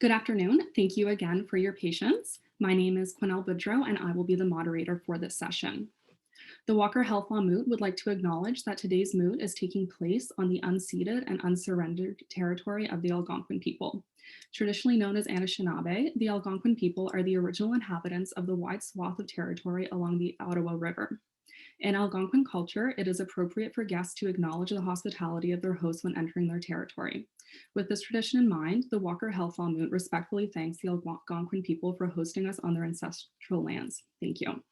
Good afternoon. Thank you again for your patience. My name is Quinnell Boudreau, and I will be the moderator for this session. The Walker Health Law Moot would like to acknowledge that today's moot is taking place on the unceded and unsurrendered territory of the Algonquin people. Traditionally known as Anishinaabe, the Algonquin people are the original inhabitants of the wide swath of territory along the Ottawa River. In Algonquin culture, it is appropriate for guests to acknowledge the hospitality of their hosts when entering their territory. With this tradition in mind, the Walker Health Law Moot respectfully thanks the Algonquin people for hosting us on their ancestral lands. Thank you.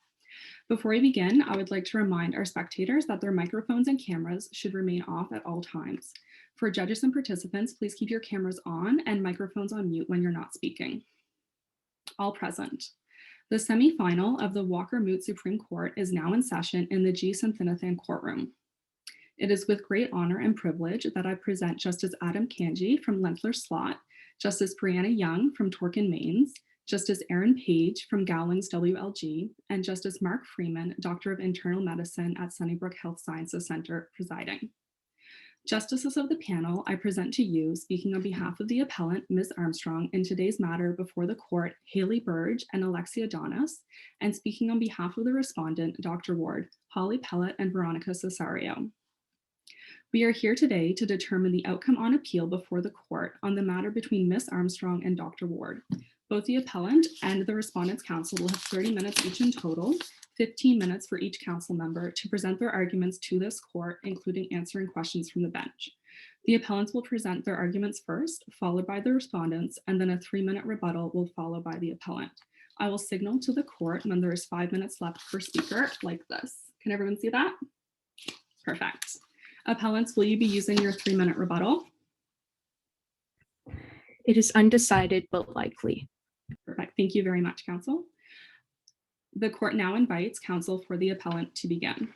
Before we begin, I would like to remind our spectators that their microphones and cameras should remain off at all times. For judges and participants, please keep your cameras on and microphones on mute when you're not speaking. All present. The semi-final of the Walker Moot Supreme Court is now in session in the G. Santhinathan courtroom. It is with great honor and privilege that I present Justice Adam Kanji from Lentler Slot, Justice Brianna Young from Torkin Mains, Justice Aaron Page from Gowlings WLG, and Justice Mark Freeman, Doctor of Internal Medicine at Sunnybrook Health Sciences Center, presiding. Justices of the panel, I present to you, speaking on behalf of the appellant, Ms. Armstrong, in today's matter before the court, Haley Berge and Alexia Donis, and speaking on behalf of the respondent, Dr. Ward, Holly Pellatt, and Veronica Cesario. We are here today to determine the outcome on appeal before the court on the matter between Ms. Armstrong and Dr. Ward. Both the appellant and the respondent's counsel will have 30 minutes each in total, 15 minutes for each council member to present their arguments to this court, including answering questions from the bench. The appellants will present their arguments first, followed by the respondents, and then a 3-minute rebuttal will follow by the appellant. I will signal to the court when there is 5 minutes left per speaker, like this. Can everyone see that? Perfect. Appellants, will you be using your 3-minute rebuttal? It is undecided, but likely. Perfect. Thank you very much, counsel. The court now invites counsel for the appellant to begin.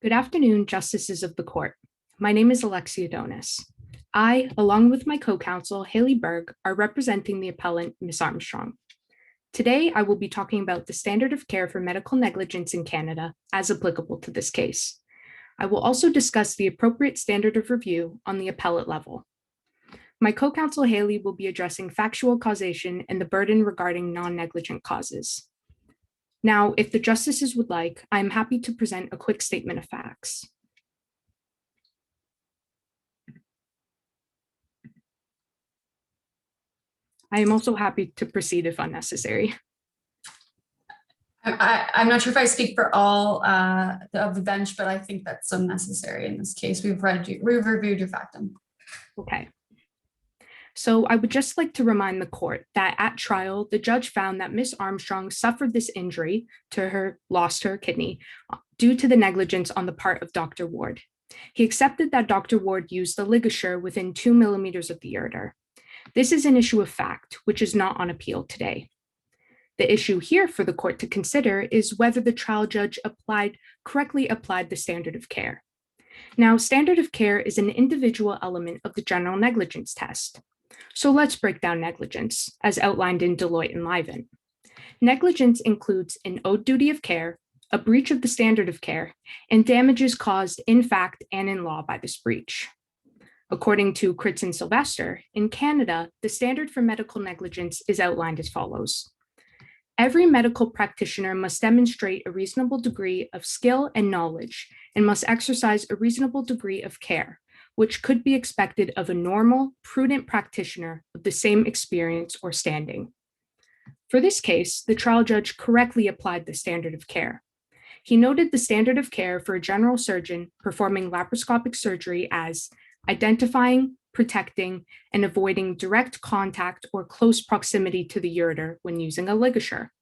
Good afternoon, justices of the court. My name is Alexia Donis. I, along with my co-counsel, Haley Berge, are representing the appellant, Ms. Armstrong. Today, I will be talking about the standard of care for medical negligence in Canada as applicable to this case. I will also discuss the appropriate standard of review on the appellate level. My co-counsel Haley will be addressing factual causation and the burden regarding non-negligent causes. Now, if the justices would like, I am happy to present a quick statement of facts. I am also happy to proceed if unnecessary. I'm not sure if I speak for all of the bench, but I think that's unnecessary in this case. We've reviewed your factum. Okay. So I would just like to remind the court that at trial, the judge found that Ms. Armstrong suffered this injury to her, lost her kidney, due to the negligence on the part of Dr. Ward. He accepted that Dr. Ward used the ligature within 2 millimeters of the ureter. This is an issue of fact, which is not on appeal today. The issue here for the court to consider is whether the trial judge correctly applied the standard of care. Now, standard of care is an individual element of the general negligence test. So let's break down negligence, as outlined in Deloitte and Liven. Negligence includes an owed duty of care, a breach of the standard of care, and damages caused in fact and in law by this breach. According to Critz and Sylvester, in Canada, the standard for medical negligence is outlined as follows. Every medical practitioner must demonstrate a reasonable degree of skill and knowledge and must exercise a reasonable degree of care, which could be expected of a normal, prudent practitioner of the same experience or standing. For this case, the trial judge correctly applied the standard of care. He noted the standard of care for a general surgeon performing laparoscopic surgery as identifying, protecting, and avoiding direct contact or close proximity to the ureter when using a ligature.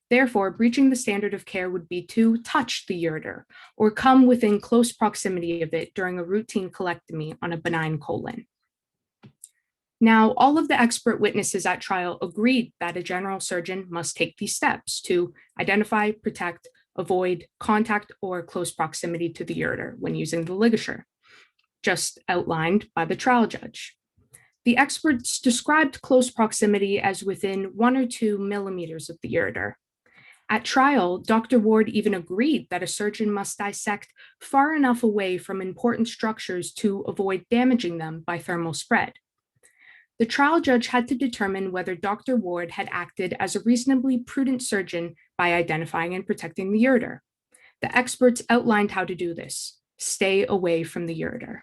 Therefore, breaching the standard of care would be to touch the ureter or come within close proximity of it during a routine colectomy on a benign colon. Now, all of the expert witnesses at trial agreed that a general surgeon must take these steps to identify, protect, avoid contact or close proximity to the ureter when using the ligature, just outlined by the trial judge. The experts described close proximity as within 1 or 2 millimeters of the ureter. At trial, Dr. Ward even agreed that a surgeon must dissect far enough away from important structures to avoid damaging them by thermal spread. The trial judge had to determine whether Dr. Ward had acted as a reasonably prudent surgeon by identifying and protecting the ureter. The experts outlined how to do this. Stay away from the ureter.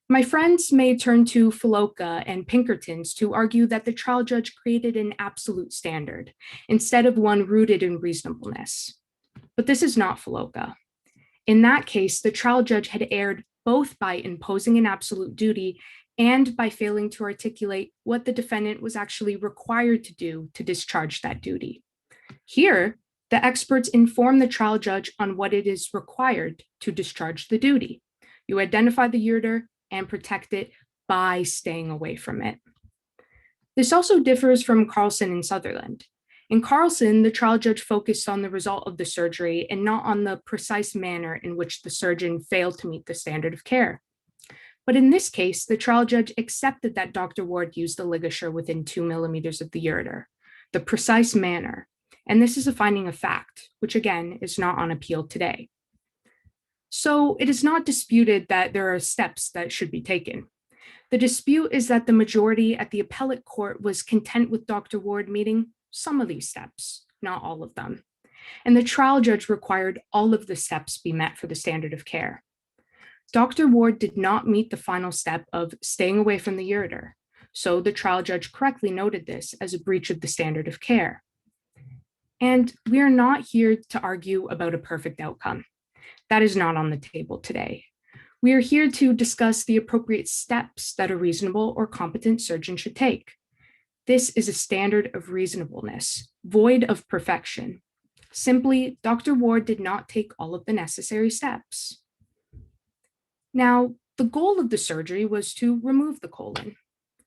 My friends may turn to Filoka and Pinkertons to argue that the trial judge created an absolute standard instead of one rooted in reasonableness. But this is not Filoka. In that case, the trial judge had erred both by imposing an absolute duty and by failing to articulate what the defendant was actually required to do to discharge that duty. Here, the experts inform the trial judge on what it is required to discharge the duty. You identify the ureter and protect it by staying away from it. This also differs from Carlson and Sutherland. In Carlson, the trial judge focused on the result of the surgery and not on the precise manner in which the surgeon failed to meet the standard of care. But in this case, the trial judge accepted that Dr. Ward used the ligature within 2 millimeters of the ureter, the precise manner, and this is a finding of fact, which again is not on appeal today. So it is not disputed that there are steps that should be taken. The dispute is that the majority at the appellate court was content with Dr. Ward meeting some of these steps, not all of them. And the trial judge required all of the steps be met for the standard of care. Dr. Ward did not meet the final step of staying away from the ureter, so the trial judge correctly noted this as a breach of the standard of care. And we are not here to argue about a perfect outcome. That is not on the table today. We are here to discuss the appropriate steps that a reasonable or competent surgeon should take. This is a standard of reasonableness, void of perfection. Simply, Dr. Ward did not take all of the necessary steps. Now, the goal of the surgery was to remove the colon.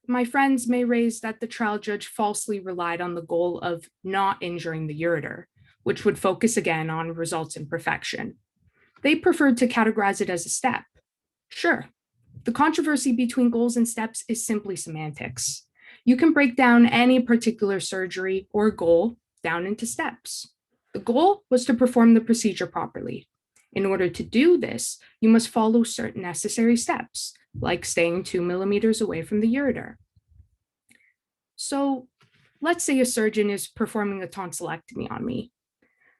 My friends may raise that the trial judge falsely relied on the goal of not injuring the ureter, which would focus again on results in perfection. They preferred to categorize it as a step. Sure, the controversy between goals and steps is simply semantics. You can break down any particular surgery or goal down into steps. The goal was to perform the procedure properly. In order to do this, you must follow certain necessary steps, like staying 2 millimeters away from the ureter. So let's say a surgeon is performing a tonsillectomy on me.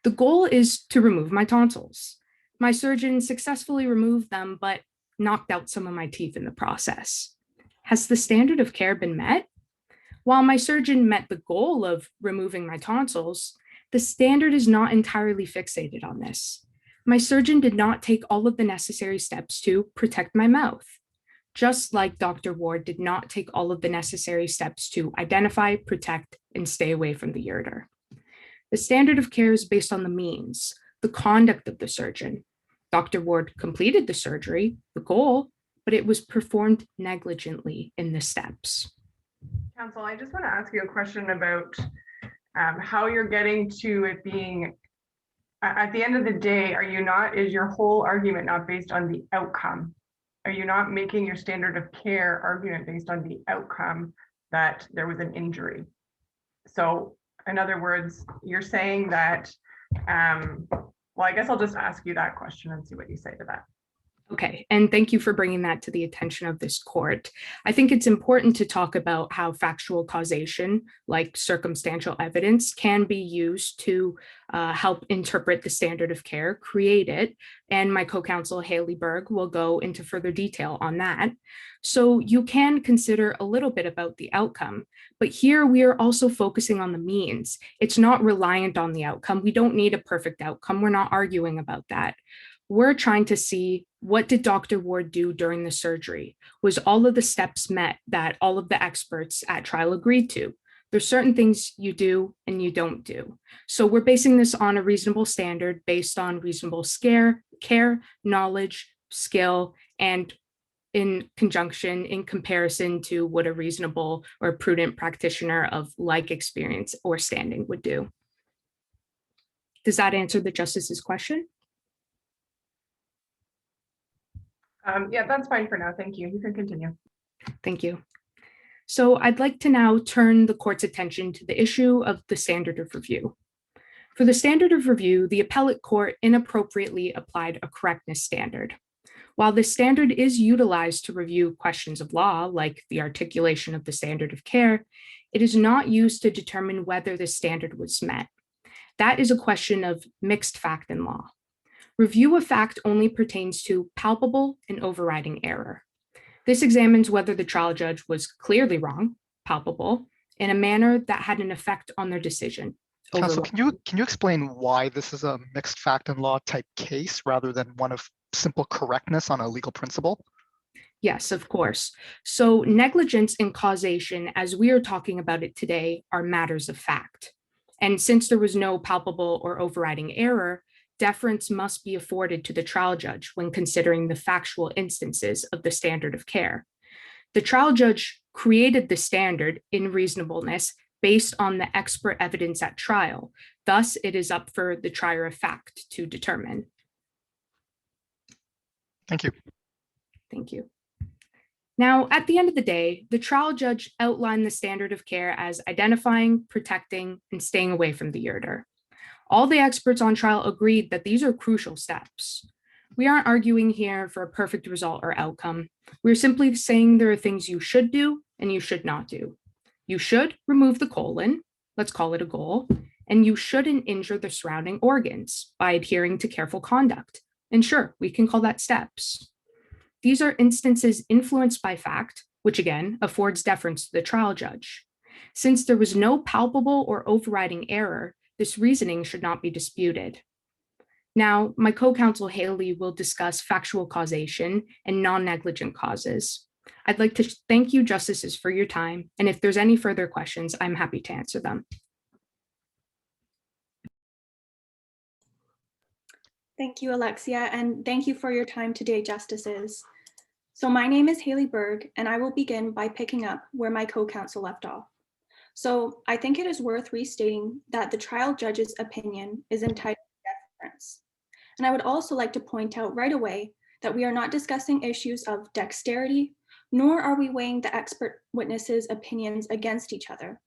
The goal is to remove my tonsils. My surgeon successfully removed them, but knocked out some of my teeth in the process. Has the standard of care been met? While my surgeon met the goal of removing my tonsils, the standard is not entirely fixated on this. My surgeon did not take all of the necessary steps to protect my mouth, just like Dr. Ward did not take all of the necessary steps to identify, protect, and stay away from the ureter. The standard of care is based on the means, the conduct of the surgeon. Dr. Ward completed the surgery, the goal, but it was performed negligently in the steps. Counsel, I just want to ask you a question about how you're getting to it being, at the end of the day, is your whole argument not based on the outcome? Are you not making your standard of care argument based on the outcome that there was an injury? So in other words, you're saying that, well, I guess I'll just ask you that question and see what you say to that. Okay, and thank you for bringing that to the attention of this court. I think it's important to talk about how factual causation, like circumstantial evidence, can be used to help interpret the standard of care, create it, and my co-counsel Haley Berge will go into further detail on that. So you can consider a little bit about the outcome, but here we are also focusing on the means. It's not reliant on the outcome. We don't need a perfect outcome. We're not arguing about that. We're trying to see, what did Dr. Ward do during the surgery? Was all of the steps met that all of the experts at trial agreed to? There's certain things you do and you don't do. So we're basing this on a reasonable standard based on reasonable care, knowledge, skill, and in conjunction, in comparison to what a reasonable or prudent practitioner of like experience or standing would do. Does that answer the justice's question? Yeah, that's fine for now. Thank you. You can continue. Thank you. So I'd like to now turn the court's attention to the issue of the standard of review. For the standard of review, the appellate court inappropriately applied a correctness standard. While this standard is utilized to review questions of law, like the articulation of the standard of care, it is not used to determine whether the standard was met. That is a question of mixed fact and law. Review of fact only pertains to palpable and overriding error. This examines whether the trial judge was clearly wrong, palpable, in a manner that had an effect on their decision. Counsel, can you explain why this is a mixed fact and law type case rather than one of simple correctness on a legal principle? Yes, of course. So negligence and causation, as we are talking about it today, are matters of fact. And since there was no palpable or overriding error, deference must be afforded to the trial judge when considering the factual instances of the standard of care. The trial judge created the standard in reasonableness based on the expert evidence at trial. Thus, it is up for the trier of fact to determine. Thank you. Thank you. Now, at the end of the day, the trial judge outlined the standard of care as identifying, protecting, and staying away from the ureter. All the experts on trial agreed that these are crucial steps. We aren't arguing here for a perfect result or outcome. We're simply saying there are things you should do and you should not do. You should remove the colon, let's call it a goal, and you shouldn't injure the surrounding organs by adhering to careful conduct. And sure, we can call that steps. These are instances influenced by fact, which again affords deference to the trial judge. Since there was no palpable or overriding error, this reasoning should not be disputed. Now, my co-counsel Haley will discuss factual causation and non-negligent causes. I'd like to thank you, justices, for your time, and if there's any further questions, I'm happy to answer them. Thank you, Alexia, and thank you for your time today, justices. So my name is Haley Berge, and I will begin by picking up where my co-counsel left off. So I think it is worth restating that the trial judge's opinion is entitled to deference. And I would also like to point out right away that we are not discussing issues of dexterity, nor are we weighing the expert witnesses' opinions against each other.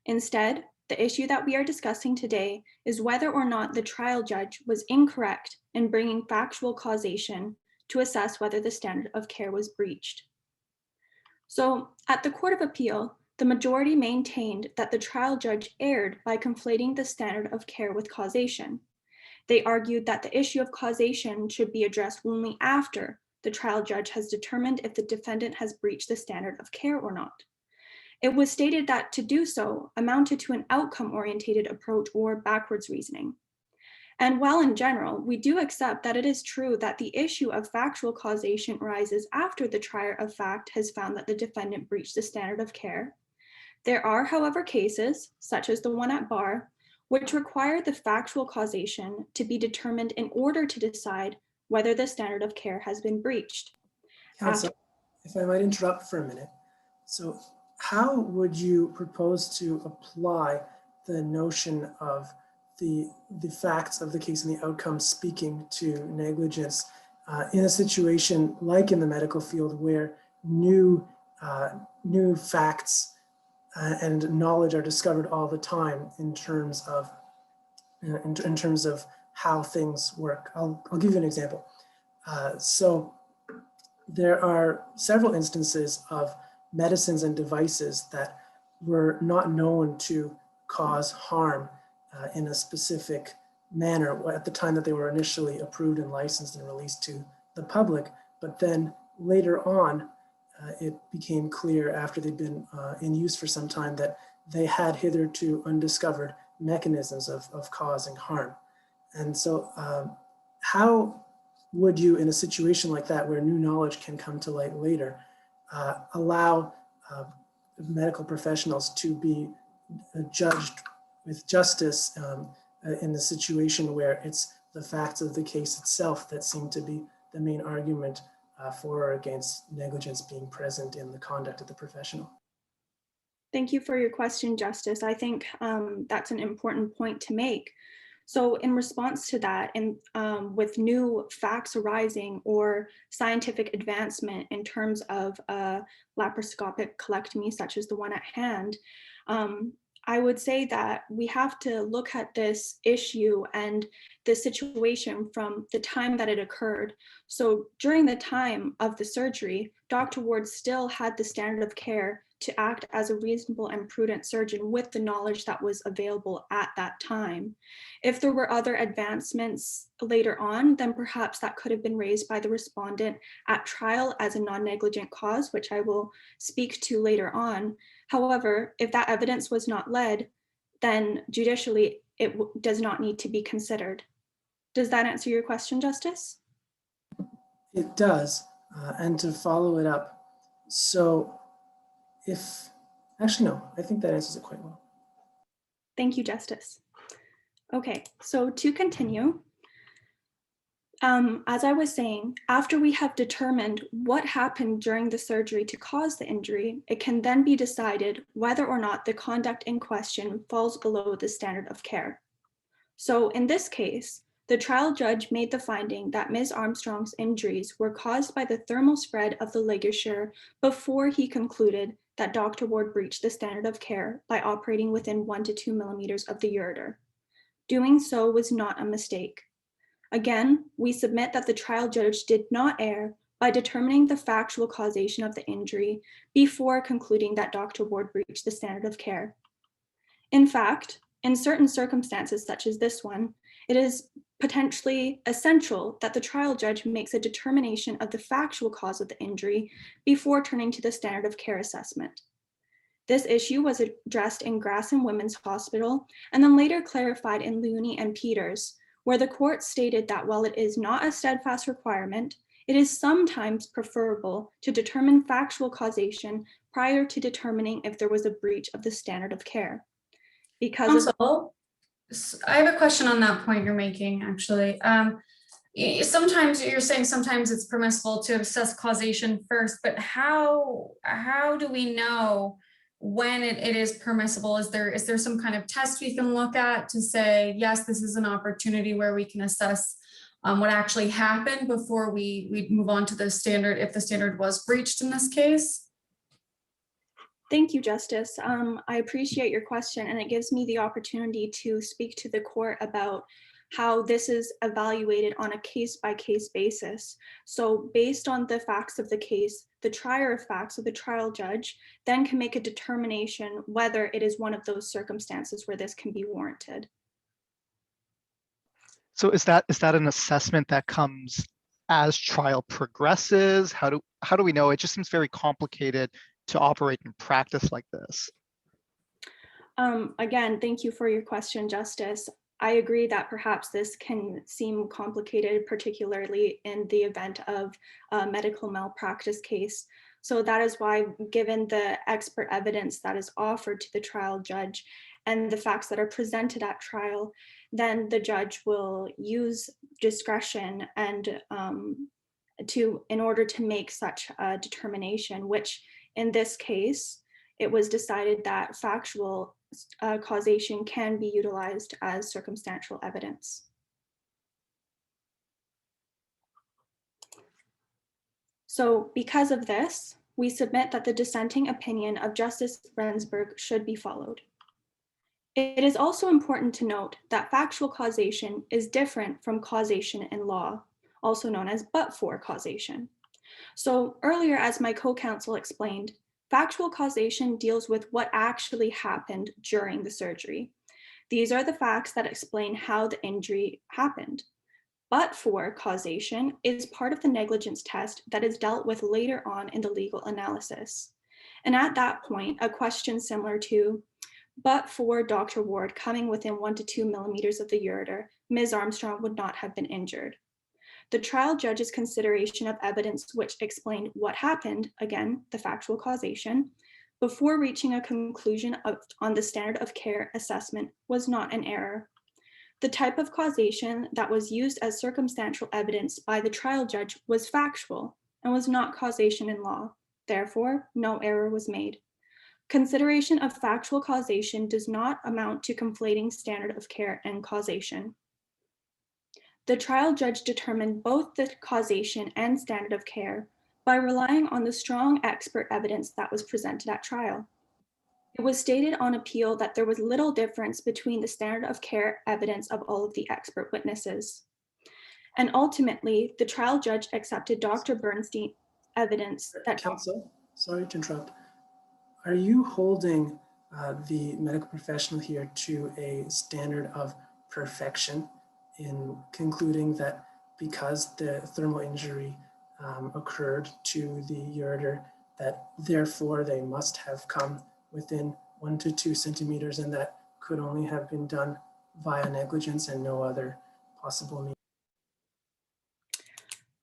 Instead, the issue that we are discussing today is whether or not the trial judge was incorrect in bringing factual causation to assess whether the standard of care was breached. So at the Court of Appeal, the majority maintained that the trial judge erred by conflating the standard of care with causation. They argued that the issue of causation should be addressed only after the trial judge has determined if the defendant has breached the standard of care or not. It was stated that to do so amounted to an outcome-oriented approach or backwards reasoning. And while in general, we do accept that it is true that the issue of factual causation arises after the trier of fact has found that the defendant breached the standard of care, there are, however, cases, such as the one at bar, which require the factual causation to be determined in order to decide whether the standard of care has been breached. Counsel, if I might interrupt for a minute. So how would you propose to apply the notion of the facts of the case and the outcome speaking to negligence in a situation like in the medical field where new facts and knowledge are discovered all the time in terms of how things work? I'll give you an example. So there are several instances of medicines and devices that were not known to cause harm in a specific manner at the time that they were initially approved and licensed and released to the public. But then later on, it became clear after they'd been in use for some time that they had hitherto undiscovered mechanisms of causing harm. And so how would you, in a situation like that where new knowledge can come to light later, allow medical professionals to be judged with justice in the situation where it's the facts of the case itself that seem to be the main argument for or against negligence being present in the conduct of the professional? Thank you for your question, Justice. I think that's an important point to make. So in response to that, and with new facts arising or scientific advancement in terms of laparoscopic colectomy, such as the one at hand, I would say that we have to look at this issue and this situation from the time that it occurred. So during the time of the surgery, Dr. Ward still had the standard of care to act as a reasonable and prudent surgeon with the knowledge that was available at that time. If there were other advancements later on, then perhaps that could have been raised by the respondent at trial as a non-negligent cause, which I will speak to later on. However, if that evidence was not led, then judicially it does not need to be considered. Does that answer your question, Justice? It does. And to follow it up, so actually, no, I think that answers it quite well. Thank you, Justice. Okay, so to continue, as I was saying, after we have determined what happened during the surgery to cause the injury, it can then be decided whether or not the conduct in question falls below the standard of care. So in this case, the trial judge made the finding that Ms. Armstrong's injuries were caused by the thermal spread of the ligature before he concluded that Dr. Ward breached the standard of care by operating within 1 to 2 millimeters of the ureter. Doing so was not a mistake. Again, we submit that the trial judge did not err by determining the factual causation of the injury before concluding that Dr. Ward breached the standard of care. In fact, in certain circumstances such as this one, it is potentially essential that the trial judge makes a determination of the factual cause of the injury before turning to the standard of care assessment. This issue was addressed in Grassham Women's Hospital and then later clarified in Looney and Peters, where the court stated that while it is not a steadfast requirement, it is sometimes preferable to determine factual causation prior to determining if there was a breach of the standard of care. Because Counsel, I have a question on that point you're making, actually. Sometimes you're saying sometimes it's permissible to assess causation first, but how do we know when it is permissible? Is there some kind of test we can look at to say, yes, this is an opportunity where we can assess what actually happened before we move on to the standard, if the standard was breached in this case? Thank you, Justice. I appreciate your question, and it gives me the opportunity to speak to the court about how this is evaluated on a case-by-case basis. So based on the facts of the case, the trier of facts of the trial judge then can make a determination whether it is one of those circumstances where this can be warranted. So is that an assessment that comes as trial progresses? How do we know? It just seems very complicated to operate in practice like this. Again, thank you for your question, Justice. I agree that perhaps this can seem complicated, particularly in the event of a medical malpractice case. So that is why, given the expert evidence that is offered to the trial judge and the facts that are presented at trial, then the judge will use discretion and in order to make such a determination, which in this case, it was decided that factual causation can be utilized as circumstantial evidence. So because of this, we submit that the dissenting opinion of Justice Rensburg should be followed. It is also important to note that factual causation is different from causation in law, also known as but-for causation. So earlier, as my co-counsel explained, factual causation deals with what actually happened during the surgery. These are the facts that explain how the injury happened. But-for causation is part of the negligence test that is dealt with later on in the legal analysis. And at that point, a question similar to, but for Dr. Ward coming within 1 to 2 millimeters of the ureter, Ms. Armstrong would not have been injured. The trial judge's consideration of evidence which explained what happened, again, the factual causation, before reaching a conclusion on the standard of care assessment was not an error. The type of causation that was used as circumstantial evidence by the trial judge was factual and was not causation in law. Therefore, no error was made. Consideration of factual causation does not amount to conflating standard of care and causation. The trial judge determined both the causation and standard of care by relying on the strong expert evidence that was presented at trial. It was stated on appeal that there was little difference between the standard of care evidence of all of the expert witnesses. And ultimately, the trial judge accepted Dr. Bernstein's evidence that Counsel, sorry to interrupt. Are you holding the medical professional here to a standard of perfection in concluding that because the thermal injury occurred to the ureter, that therefore they must have come within 1 to 2 centimeters, and that could only have been done via negligence and no other possible means?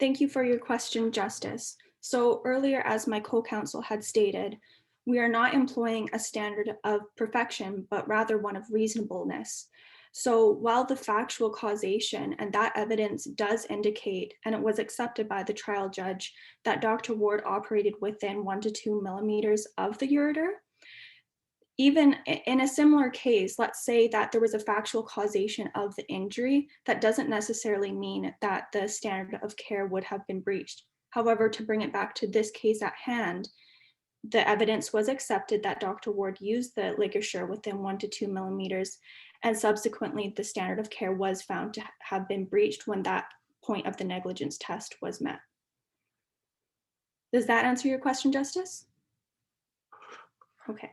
Thank you for your question, Justice. So earlier, as my co-counsel had stated, we are not employing a standard of perfection, but rather one of reasonableness. So while the factual causation and that evidence does indicate, and it was accepted by the trial judge, that Dr. Ward operated within 1 to 2 millimeters of the ureter, even in a similar case, let's say that there was a factual causation of the injury, that doesn't necessarily mean that the standard of care would have been breached. However, to bring it back to this case at hand, the evidence was accepted that Dr. Ward used the ligature within 1 to 2 millimeters, and subsequently the standard of care was found to have been breached when that point of the negligence test was met. Does that answer your question, Justice? Okay.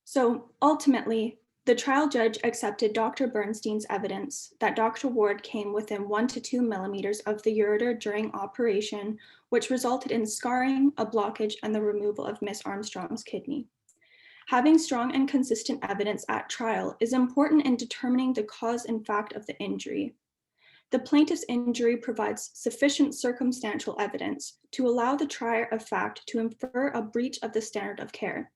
So ultimately, the trial judge accepted Dr. Bernstein's evidence that Dr. Ward came within 1 to 2 millimeters of the ureter during operation, which resulted in scarring, a blockage, and the removal of Miss Armstrong's kidney. Having strong and consistent evidence at trial is important in determining the cause and fact of the injury. The plaintiff's injury provides sufficient circumstantial evidence to allow the trier of fact to infer a breach of the standard of care.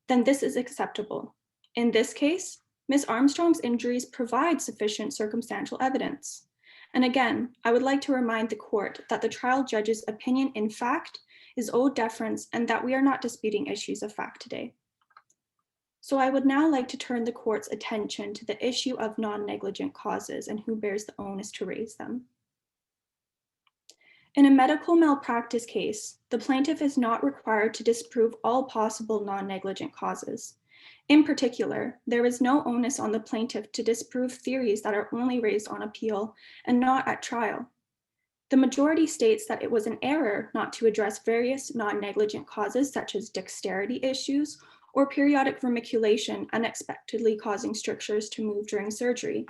Then this is acceptable. In this case, Ms. Armstrong's injuries provide sufficient circumstantial evidence. And again, I would like to remind the court that the trial judge's opinion in fact is owed deference and that we are not disputing issues of fact today. So I would now like to turn the court's attention to the issue of non-negligent causes and who bears the onus to raise them. In a medical malpractice case, the plaintiff is not required to disprove all possible non-negligent causes. In particular, there is no onus on the plaintiff to disprove theories that are only raised on appeal and not at trial. The majority states that it was an error not to address various non-negligent causes such as dexterity issues or periodic vermiculation unexpectedly causing strictures to move during surgery.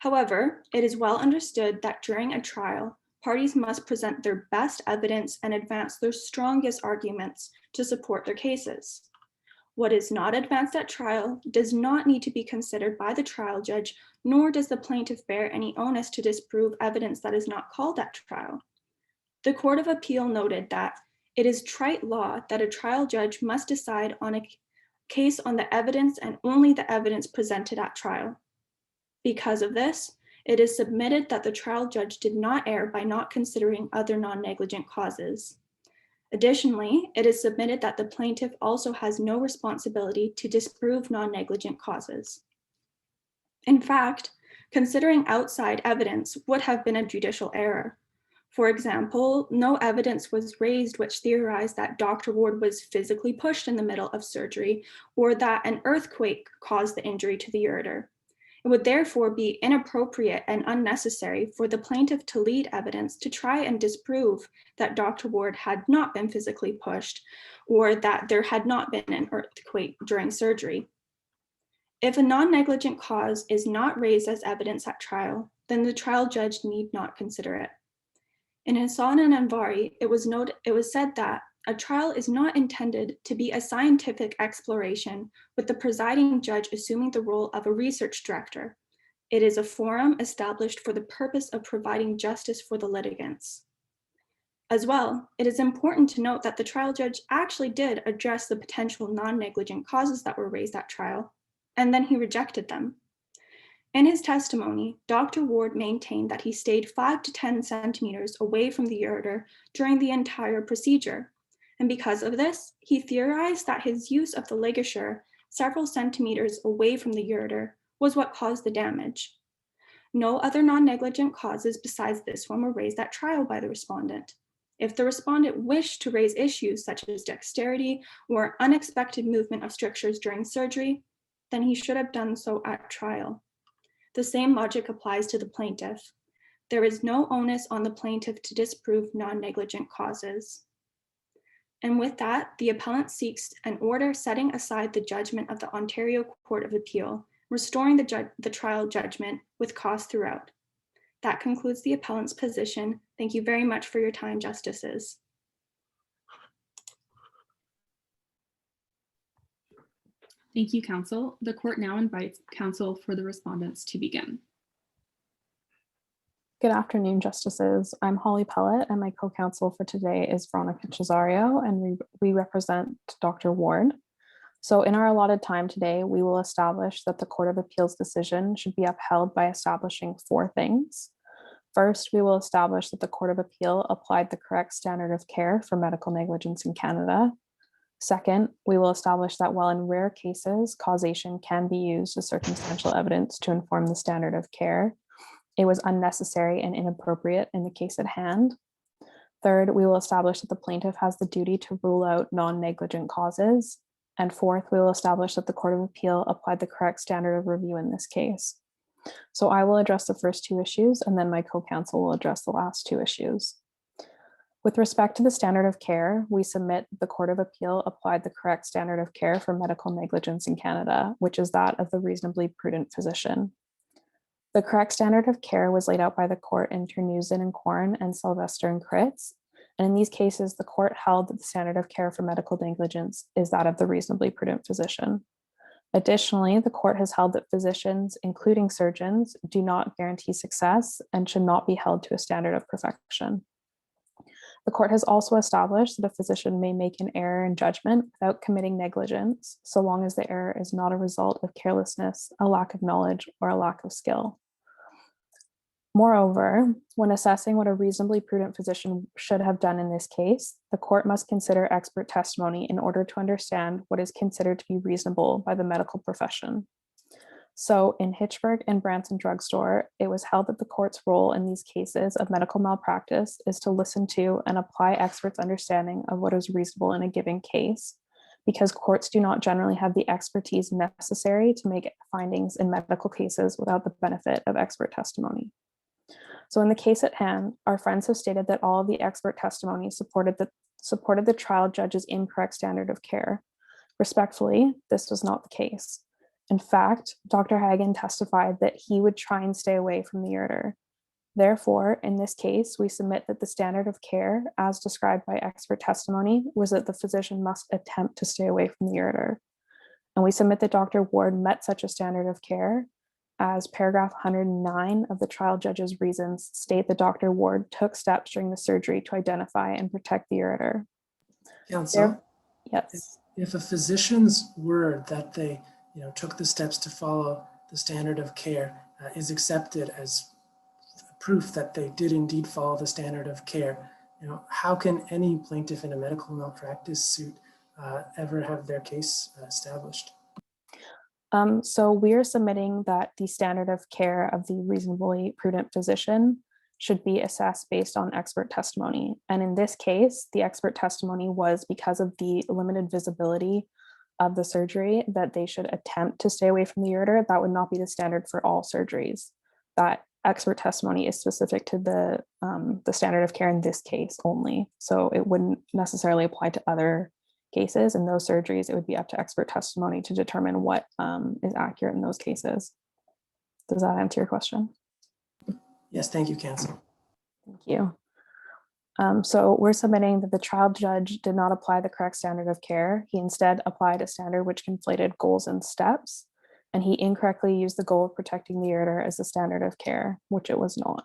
However, it is well understood that during a trial, parties must present their best evidence and advance their strongest arguments to support their cases. What is not advanced at trial does not need to be considered by the trial judge, nor does the plaintiff bear any onus to disprove evidence that is not called at trial. The Court of Appeal noted that it is trite law that a trial judge must decide on a case on the evidence and only the evidence presented at trial. Because of this, it is submitted that the trial judge did not err by not considering other non-negligent causes. Additionally, it is submitted that the plaintiff also has no responsibility to disprove non-negligent causes. In fact, considering outside evidence would have been a judicial error. For example, no evidence was raised which theorized that Dr. Ward was physically pushed in the middle of surgery or that an earthquake caused the injury to the ureter. It would therefore be inappropriate and unnecessary for the plaintiff to lead evidence to try and disprove that Dr. Ward had not been physically pushed or that there had not been an earthquake during surgery. If a non-negligent cause is not raised as evidence at trial, then the trial judge need not consider it. In Hassan and Anvari, it was said that a trial is not intended to be a scientific exploration with the presiding judge assuming the role of a research director. It is a forum established for the purpose of providing justice for the litigants. As well, it is important to note that the trial judge actually did address the potential non-negligent causes that were raised at trial, and then he rejected them. In his testimony, Dr. Ward maintained that he stayed 5 to 10 centimeters away from the ureter during the entire procedure. And because of this, he theorized that his use of the ligature several centimeters away from the ureter was what caused the damage. No other non-negligent causes besides this one were raised at trial by the respondent. If the respondent wished to raise issues such as dexterity or unexpected movement of strictures during surgery, then he should have done so at trial. The same logic applies to the plaintiff. There is no onus on the plaintiff to disprove non-negligent causes. And with that, the appellant seeks an order setting aside the judgment of the Ontario Court of Appeal, restoring the trial judgment with cause throughout. That concludes the appellant's position. Thank you very much for your time, justices. Thank you, counsel. The court now invites counsel for the respondents to begin. Good afternoon, justices. I'm Holly Pellatt, and my co-counsel for today is Veronica Cesario, and we represent Dr. Ward. So in our allotted time today, we will establish that the Court of Appeal's decision should be upheld by establishing 4 things. First, we will establish that the Court of Appeal applied the correct standard of care for medical negligence in Canada. Second, we will establish that while in rare cases, causation can be used as circumstantial evidence to inform the standard of care, it was unnecessary and inappropriate in the case at hand. Third, we will establish that the plaintiff has the duty to rule out non-negligent causes. And fourth, we will establish that the Court of Appeal applied the correct standard of review in this case. So I will address the first 2 issues, and then my co-counsel will address the last 2 issues. With respect to the standard of care, we submit that the Court of Appeal applied the correct standard of care for medical negligence in Canada, which is that of the reasonably prudent physician. The correct standard of care was laid out by the court in Terneuzen and Korn and Sylvester and Kritz. And in these cases, the court held that the standard of care for medical negligence is that of the reasonably prudent physician. Additionally, the court has held that physicians, including surgeons, do not guarantee success and should not be held to a standard of perfection. The court has also established that a physician may make an error in judgment without committing negligence, so long as the error is not a result of carelessness, a lack of knowledge, or a lack of skill. Moreover, when assessing what a reasonably prudent physician should have done in this case, the court must consider expert testimony in order to understand what is considered to be reasonable by the medical profession. So in Hitchburg and Branson Drugstore, it was held that the court's role in these cases of medical malpractice is to listen to and apply experts' understanding of what is reasonable in a given case, because courts do not generally have the expertise necessary to make findings in medical cases without the benefit of expert testimony. So in the case at hand, our friends have stated that all of the expert testimony supported the trial judge's incorrect standard of care. Respectfully, this was not the case. In fact, Dr. Hagen testified that he would try and stay away from the ureter. Therefore, in this case, we submit that the standard of care, as described by expert testimony, was that the physician must attempt to stay away from the ureter. And we submit that Dr. Ward met such a standard of care, as paragraph 109 of the trial judge's reasons state that Dr. Ward took steps during the surgery to identify and protect the ureter. Counsel, Yes. if a physician's word that they took the steps to follow the standard of care is accepted as proof that they did indeed follow the standard of care, how can any plaintiff in a medical malpractice suit ever have their case established? So we are submitting that the standard of care of the reasonably prudent physician should be assessed based on expert testimony. And in this case, the expert testimony was because of the limited visibility of the surgery that they should attempt to stay away from the ureter. That would not be the standard for all surgeries. That expert testimony is specific to the standard of care in this case only. So it wouldn't necessarily apply to other cases. In those surgeries, it would be up to expert testimony to determine what is accurate in those cases. Does that answer your question? Yes, thank you, counsel. Thank you. So we're submitting that the trial judge did not apply the correct standard of care. He instead applied a standard which conflated goals and steps, and he incorrectly used the goal of protecting the ureter as the standard of care, which it was not.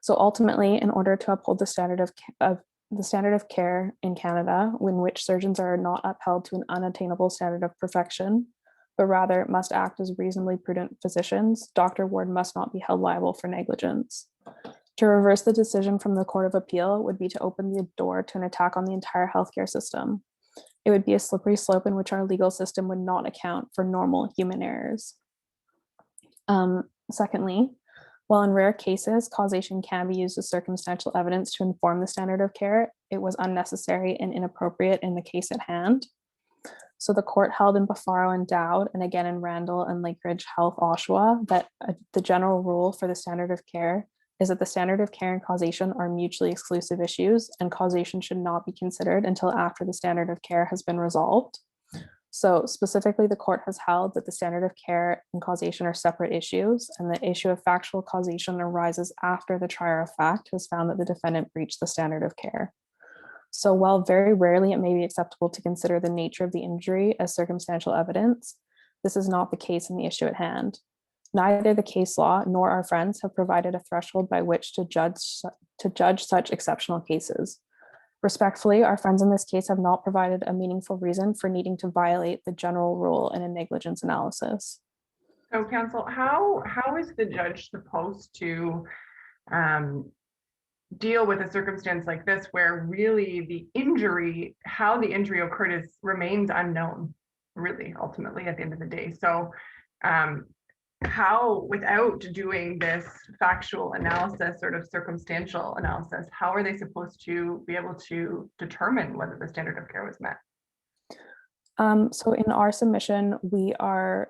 So ultimately, in order to uphold the standard of care in Canada, in which surgeons are not upheld to an unattainable standard of perfection, but rather must act as reasonably prudent physicians, Dr. Ward must not be held liable for negligence. To reverse the decision from the Court of Appeal would be to open the door to an attack on the entire healthcare system. It would be a slippery slope in which our legal system would not account for normal human errors. Secondly, While in rare cases, causation can be used as circumstantial evidence to inform the standard of care, it was unnecessary and inappropriate in the case at hand. So the court held in Buffaro and Dowd, and again in Randall and Lakeridge Health, Oshawa, that the general rule for the standard of care is that the standard of care and causation are mutually exclusive issues, and causation should not be considered until after the standard of care has been resolved. So specifically, the court has held that the standard of care and causation are separate issues, and the issue of factual causation arises after the trier of fact has found that the defendant breached the standard of care. So while very rarely it may be acceptable to consider the nature of the injury as circumstantial evidence, this is not the case in the issue at hand. Neither the case law nor our friends have provided a threshold by which to judge such exceptional cases. Respectfully, our friends in this case have not provided a meaningful reason for needing to violate the general rule in a negligence analysis. So counsel, how is the judge supposed to deal with a circumstance like this where really the injury, how the injury occurred remains unknown, really, ultimately at the end of the day? So how, without doing this factual analysis, sort of circumstantial analysis, how are they supposed to be able to determine whether the standard of care was met? So in our submission, we're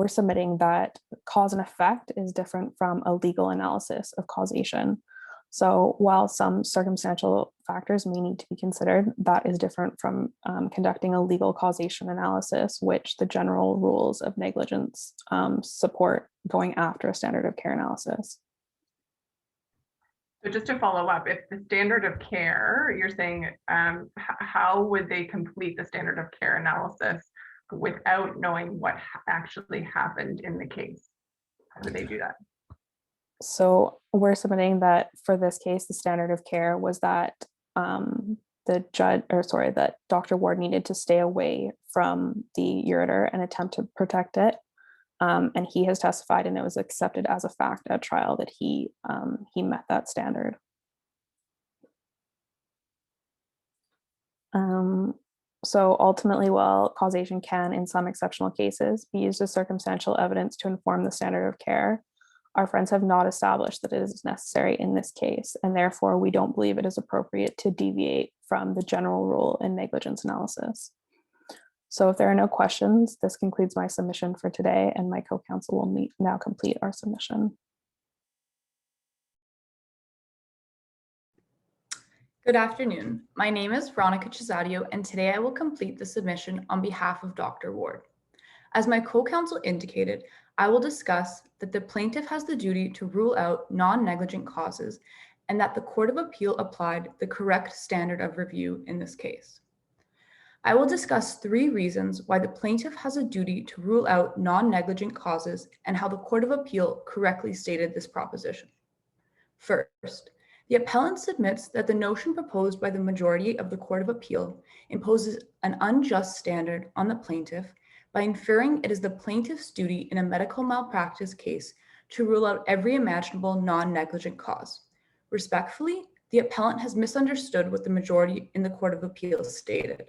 submitting that cause and effect is different from a legal analysis of causation. So while some circumstantial factors may need to be considered, that is different from conducting a legal causation analysis, which the general rules of negligence support going after a standard of care analysis. So just to follow up, if the standard of care, you're saying, how would they complete the standard of care analysis without knowing what actually happened in the case? How do they do that? So we're submitting that for this case, the standard of care was that that Dr. Ward needed to stay away from the ureter and attempt to protect it. And he has testified, and it was accepted as a fact at trial that he met that standard. So ultimately, while causation can, in some exceptional cases, be used as circumstantial evidence to inform the standard of care, our friends have not established that it is necessary in this case, and therefore we don't believe it is appropriate to deviate from the general rule in negligence analysis. So if there are no questions, this concludes my submission for today, and my co-counsel will now complete our submission. Good afternoon. My name is Veronica Cesario, and today I will complete the submission on behalf of Dr. Ward. As my co-counsel indicated, I will discuss that the plaintiff has the duty to rule out non-negligent causes and that the Court of Appeal applied the correct standard of review in this case. I will discuss 3 reasons why the plaintiff has a duty to rule out non-negligent causes and how the Court of Appeal correctly stated this proposition. First, the appellant submits that the notion proposed by the majority of the Court of Appeal imposes an unjust standard on the plaintiff by inferring it is the plaintiff's duty in a medical malpractice case to rule out every imaginable non-negligent cause. Respectfully, the appellant has misunderstood what the majority in the Court of Appeal stated.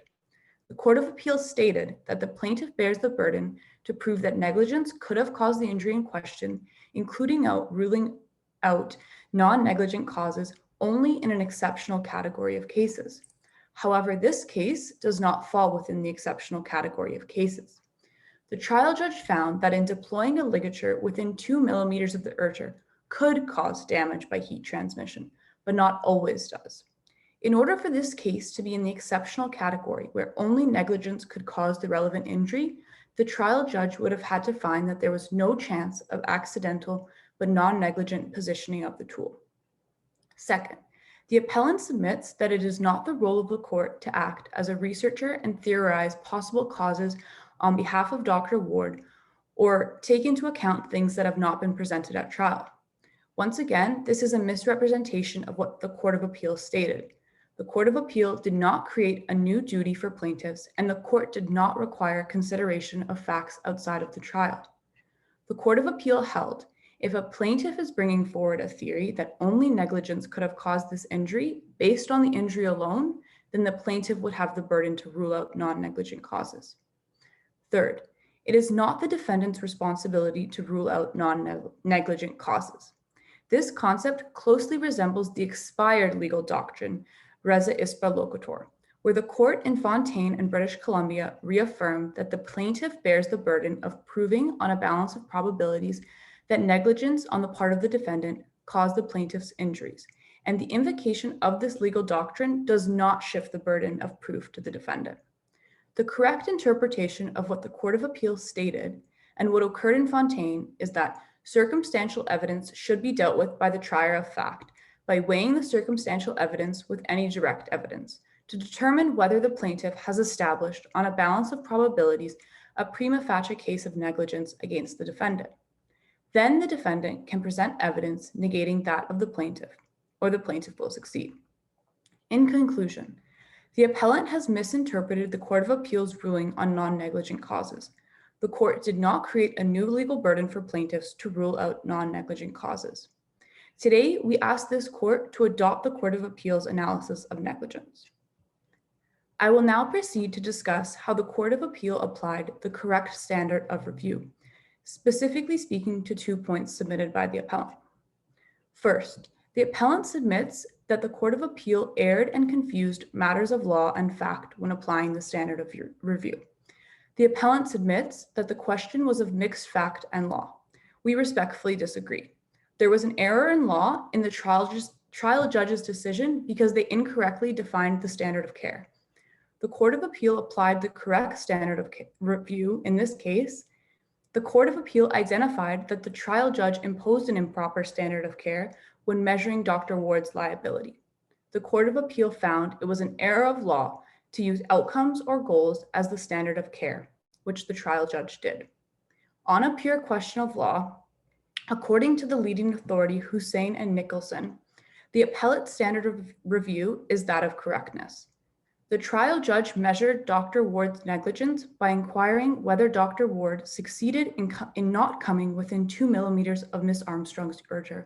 The Court of Appeal stated that the plaintiff bears the burden to prove that negligence could have caused the injury in question, including ruling out non-negligent causes only in an exceptional category of cases. However, this case does not fall within the exceptional category of cases. The trial judge found that in deploying a ligature within 2 millimeters of the ureter could cause damage by heat transmission, but not always does. In order for this case to be in the exceptional category where only negligence could cause the relevant injury, the trial judge would have had to find that there was no chance of accidental but non-negligent positioning of the tool. Second, the appellant submits that it is not the role of the court to act as a researcher and theorize possible causes on behalf of Dr. Ward or take into account things that have not been presented at trial. Once again, this is a misrepresentation of what the Court of Appeal stated. The Court of Appeal did not create a new duty for plaintiffs, and the court did not require consideration of facts outside of the trial. The Court of Appeal held, if a plaintiff is bringing forward a theory that only negligence could have caused this injury based on the injury alone, then the plaintiff would have the burden to rule out non-negligent causes. Third, it is not the defendant's responsibility to rule out non-negligent causes. This concept closely resembles the expired legal doctrine, resa ispa loquitur, where the court in Fontaine and British Columbia reaffirmed that the plaintiff bears the burden of proving on a balance of probabilities that negligence on the part of the defendant caused the plaintiff's injuries, and the invocation of this legal doctrine does not shift the burden of proof to the defendant. The correct interpretation of what the Court of Appeals stated and what occurred in Fontaine is that circumstantial evidence should be dealt with by the trier of fact by weighing the circumstantial evidence with any direct evidence to determine whether the plaintiff has established on a balance of probabilities a prima facie case of negligence against the defendant. Then the defendant can present evidence negating that of the plaintiff, or the plaintiff will succeed. In conclusion, the appellant has misinterpreted the Court of Appeals ruling on non-negligent causes. The court did not create a new legal burden for plaintiffs to rule out non-negligent causes. Today, we ask this court to adopt the Court of Appeals analysis of negligence. I will now proceed to discuss how the Court of Appeal applied the correct standard of review, specifically speaking to 2 points submitted by the appellant. First, the appellant submits that the Court of Appeal erred and confused matters of law and fact when applying the standard of review. The appellant submits that the question was of mixed fact and law. We respectfully disagree. There was an error in law in the trial judge's decision because they incorrectly defined the standard of care. The Court of Appeal applied the correct standard of review in this case. The Court of Appeal identified that the trial judge imposed an improper standard of care when measuring Dr. Ward's liability. The Court of Appeal found it was an error of law to use outcomes or goals as the standard of care, which the trial judge did. On a pure question of law, according to the leading authority Hussein and Nicholson, the appellate standard of review is that of correctness. The trial judge measured Dr. Ward's negligence by inquiring whether Dr. Ward succeeded in not coming within 2 millimeters of Miss Armstrong's urethra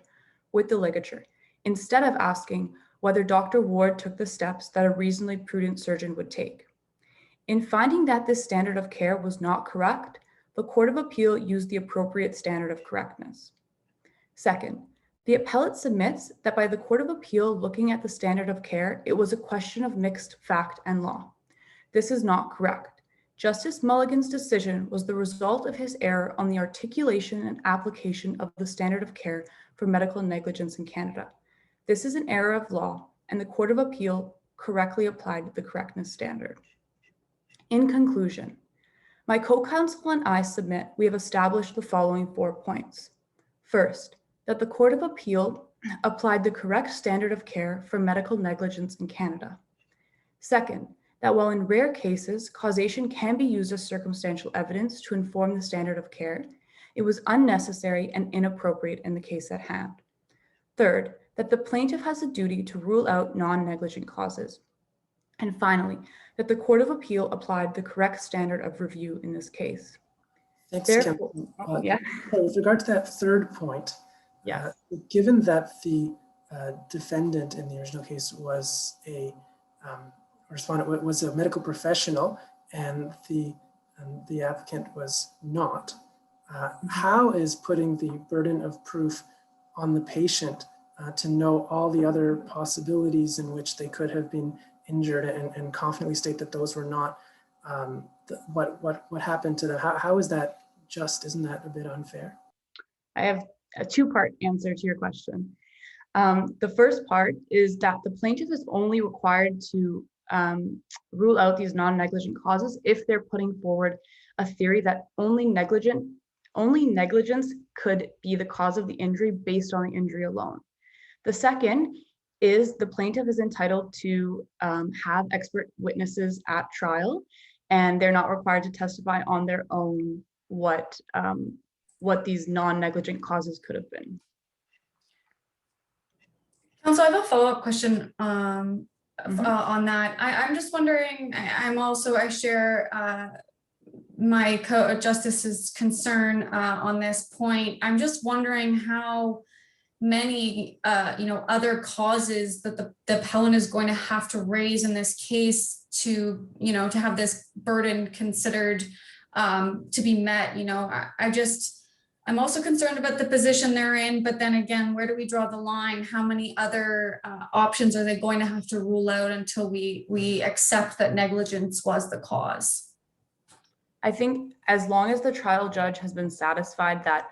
with the ligature, instead of asking whether Dr. Ward took the steps that a reasonably prudent surgeon would take. In finding that this standard of care was not correct, the Court of Appeal used the appropriate standard of correctness. Second, the appellate submits that by the Court of Appeal looking at the standard of care, it was a question of mixed fact and law. This is not correct. Justice Mulligan's decision was the result of his error on the articulation and application of the standard of care for medical negligence in Canada. This is an error of law, and the Court of Appeal correctly applied the correctness standard. In conclusion, my co-counsel and I submit we have established the following 4 points. First, that the Court of Appeal applied the correct standard of care for medical negligence in Canada. Second, that while in rare cases, causation can be used as circumstantial evidence to inform the standard of care, it was unnecessary and inappropriate in the case at hand. Third, that the plaintiff has a duty to rule out non-negligent causes. And finally, that the Court of Appeal applied the correct standard of review in this case. Thanks, Therefore, Kim. yeah. With regard to that third point, Yeah. Given that the defendant in the original case was a respondent was a medical professional and the applicant was not, how is putting the burden of proof on the patient to know all the other possibilities in which they could have been injured and confidently state that those were not what happened to them? How is that just? Isn't that a bit unfair? I have a 2-part answer to your question. The first part is that the plaintiff is only required to rule out these non-negligent causes if they're putting forward a theory that only negligence could be the cause of the injury based on the injury alone. The second is the plaintiff is entitled to have expert witnesses at trial, and they're not required to testify on their own what these non-negligent causes could have been. Counsel, I have a follow-up question on that. I'm just wondering, I share my co-justice's concern on this point. I'm just wondering how many other causes that the appellant is going to have to raise in this case to have this burden considered to be met. I'm also concerned about the position they're in, but then again, where do we draw the line? How many other options are they going to have to rule out until we accept that negligence was the cause? I think as long as the trial judge has been satisfied that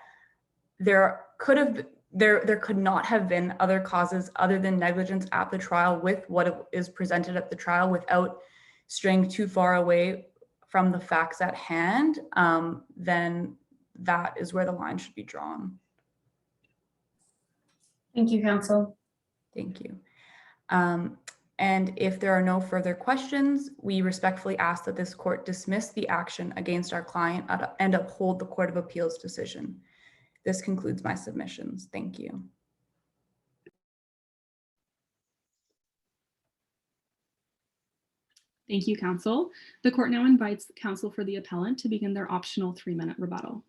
there could not have been other causes other than negligence at the trial with what is presented at the trial without straying too far away from the facts at hand, then that is where the line should be drawn. Thank you, counsel. Thank you. And if there are no further questions, we respectfully ask that this court dismiss the action against our client and uphold the Court of Appeals decision. This concludes my submissions. Thank you. Thank you, counsel. The court now invites counsel for the appellant to begin their optional 3-minute rebuttal.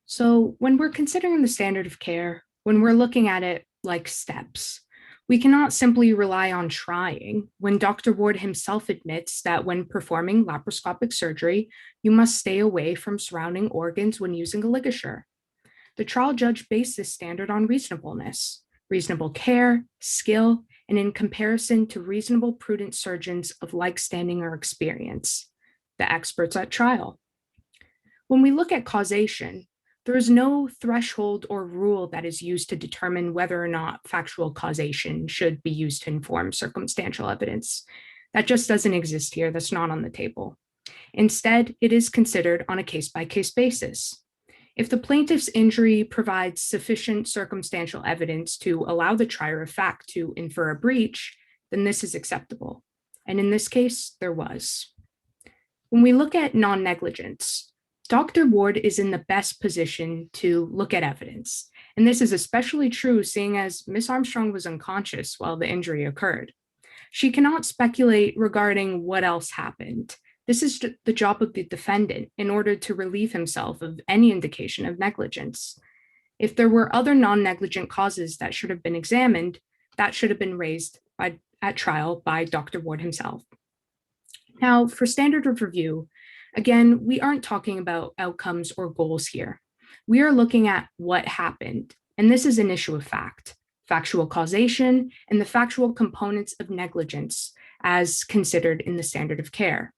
So when we're considering the standard of care, when we're looking at it like steps, we cannot simply rely on trying when Dr. Ward himself admits that when performing laparoscopic surgery, you must stay away from surrounding organs when using a ligature. The trial judge based this standard on reasonableness, reasonable care, skill, and in comparison to reasonable prudent surgeons of like standing or experience, the experts at trial. When we look at causation, there is no threshold or rule that is used to determine whether or not factual causation should be used to inform circumstantial evidence. That just doesn't exist here. That's not on the table. Instead, it is considered on a case-by-case basis. If the plaintiff's injury provides sufficient circumstantial evidence to allow the trier of fact to infer a breach, then this is acceptable. And in this case, there was. When we look at non-negligence, Dr. Ward is in the best position to look at evidence. And this is especially true seeing as Ms. Armstrong was unconscious while the injury occurred. She cannot speculate regarding what else happened. This is the job of the defendant in order to relieve himself of any indication of negligence. If there were other non-negligent causes that should have been examined, that should have been raised at trial by Dr. Ward himself. Now, for standard of review, again, we aren't talking about outcomes or goals here. We are looking at what happened, and this is an issue of fact, factual causation, and the factual components of negligence as considered in the standard of care.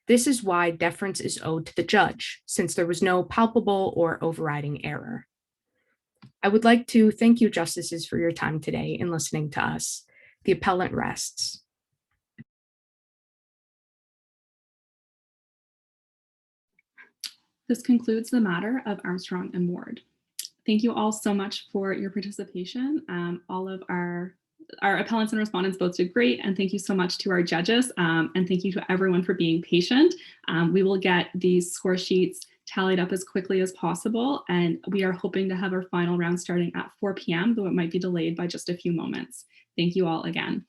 This is why deference is owed to the judge, since there was no palpable or overriding error. I would like to thank you, justices, for your time today in listening to us. The appellant rests. This concludes the matter of Armstrong and Ward. Thank you all so much for your participation. All of our appellants and respondents both did great, and thank you so much to our judges, and thank you to everyone for being patient. We will get these score sheets tallied up as quickly as possible, and we are hoping to have our final round starting at 4 p.m., though it might be delayed by just a few moments. Thank you all again.